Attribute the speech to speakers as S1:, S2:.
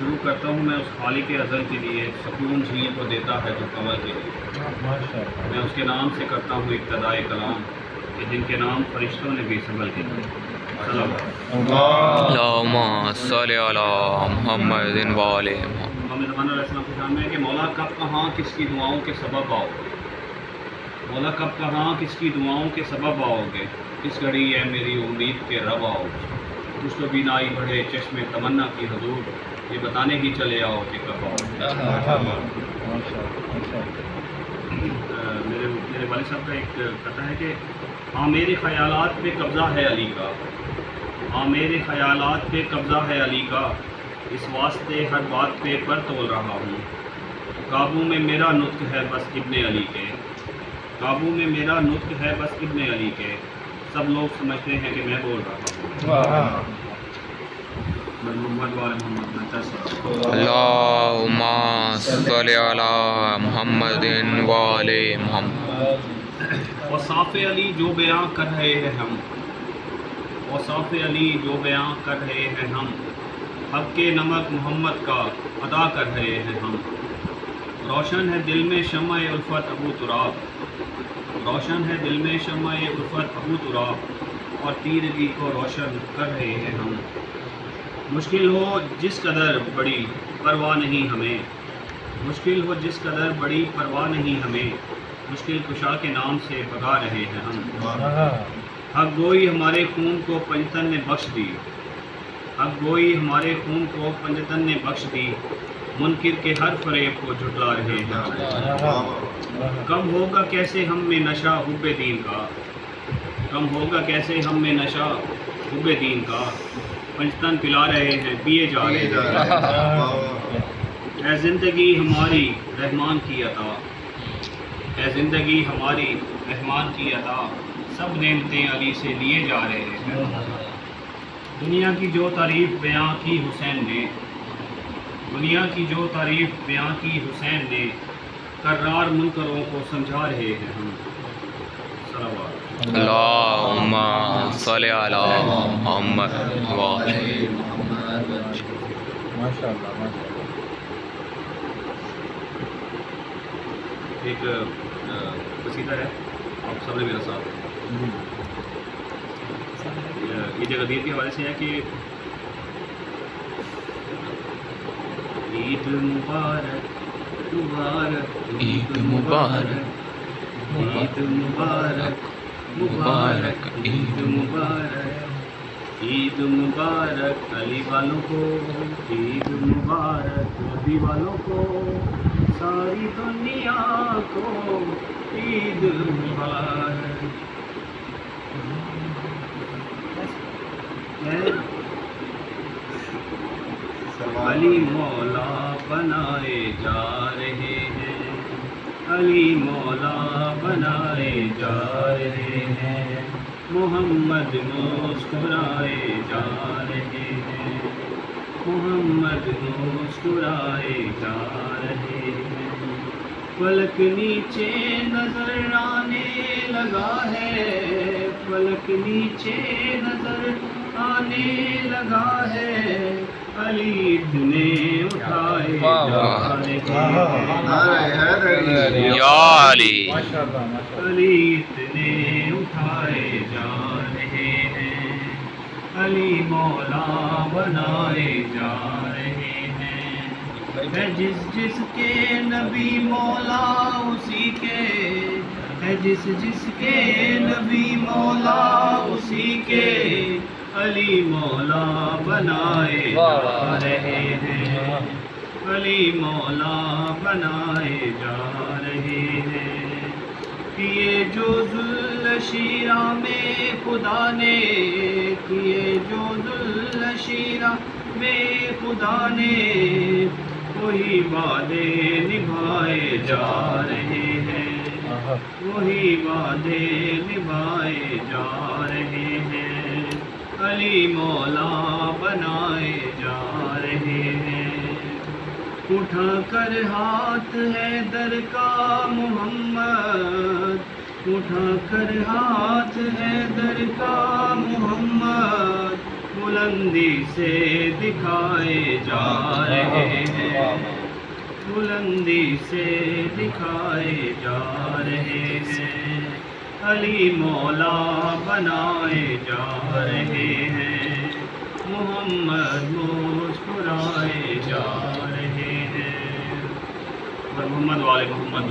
S1: شروع کرتا ہوں میں اس خالق ازل کے لیے، سکون جھیل کو دیتا ہے جو کنول کے لیے۔ میں اس کے نام سے کرتا ہوں ابتدائے کلام، کہ جن کے نام فرشتوں نے بھی سنبھل کے لیے۔
S2: اللہم صلی علی محمد وآل محمد۔
S1: محمد رضوان علیہ السلام کے شان میں ہے کہ مولا کب کہاں کس کی دعاؤں کے سبب آؤ گے، مولا کب کہاں کس کی دعاؤں کے سبب آؤ گے، اس گھڑی ہے میری امید کے رب آؤ گے، کچھ تو بینائی بڑھے چشم تمنا کی حضور، یہ بتانے ہی چلے آؤ کہ کب آؤ گے۔ میرے والد صاحب کا ایک کہتا ہے کہ ہاں میرے خیالات پہ قبضہ ہے علی کا، ہاں میرے خیالات پہ قبضہ ہے علی کا، اس واسطے ہر بات پہ پر تول رہا ہوں، قابو میں میرا نطق ہے بس ابن علی کے، قابو میں میرا نطق ہے بس ابن علی کے، سب لوگ سمجھتے ہیں کہ میں بول رہا ہوں۔ محمد وآل محمد۔
S2: اللہم صلی علی محمد وآل محمد۔
S1: اوصاف علی جو بیان کر رہے ہیں ہم، اوصاف علی جو بیان کر رہے ہیں ہم، حق کے نمک محمد کا ادا کر رہے ہیں ہم، روشن ہے دل میں شمع الفت ابو تراب، روشن ہے دل میں شمع الفت ابو تراب، اور تیرگی کو روشن کر رہے ہیں ہم، مشکل ہو جس قدر بڑی پرواہ نہیں ہمیں، مشکل ہو جس قدر بڑی پرواہ نہیں ہمیں، مشکل کشا کے نام سے بھگا رہے ہیں ہم، حق گوئی ہمارے خون کو پنجتن نے بخش دی، حق گوئی ہمارے خون کو پنجتن نے بخش دی، منکر کے ہر فریب کو جھٹلا رہے ہیں، کم ہوگا کیسے ہم میں نشہ حب دین کا، کم ہوگا کیسے ہم میں نشہ حب دین کا، پنجتن پلا رہے ہیں پیے جا رہے ہیں، اے زندگی ہماری رحمان کی عطا، اے زندگی ہماری رحمان کی عطا، سب نعمتیں علی سے لیے جا رہے ہیں، دنیا کی جو تعریف بیاں کی حسین نے، دنیا کی جو تعریف بیاں کی حسین نے، کرار منکروں کو سمجھا رہے ہیں ہم، صلوات۔
S2: اللہم صلی علی محمد وآل محمد۔
S1: ایک قصیدہ ہے آپ سب نے میرا ساتھ، یہ غدیر کے حوالے سے ہے کہ عید مبارک مبارک
S2: عید مبارک
S1: عید مبارک مبارک عید مبارک، عید مبارک علی والوں کو، عید مبارک مودی والوں کو، ساری دنیا کو عید مبارک۔ علی مولا بنائے جا رہے ہیں، علی مولا بنائے جا رہے ہیں، محمد مسکرائے جا رہے ہیں، محمد مسکرائے جا رہے ہیں، فلک نیچے نظر آنے لگا ہے، فلک نیچے نظر آنے لگا ہے، علی اتنے اٹھائے جا رہے ہیں،
S2: یا علی،
S1: علی اتنے اٹھائے جا رہے ہیں، علی مولا بنائے جا رہے ہیں، ہے جس کے نبی مولا اسی کے، ہے جس کے نبی مولا اسی کے، علی مولا بنائے جا رہے ہیں، علی مولا بنائے جا رہے ہیں، کیے جو ذوالشیرہ میں خدا نے، کیے جو ذوالشیرہ میں خدا نے، وہی وعدے نبھائے جا رہے ہیں، وہی وعدے نبھائے جا رہے ہیں، علی مولا بنائے جا رہے ہیں، اٹھا کر ہاتھ ہے در کا محمد، اٹھا کر ہاتھ ہے در کا محمد، بلندی سے دکھائے جا رہے ہیں، بلندی سے دکھائے جا رہے ہیں، علی مولا بنائے جا رہے ہیں، محمد مسکرائے جا رہے ہیں، اور محمد والے محمد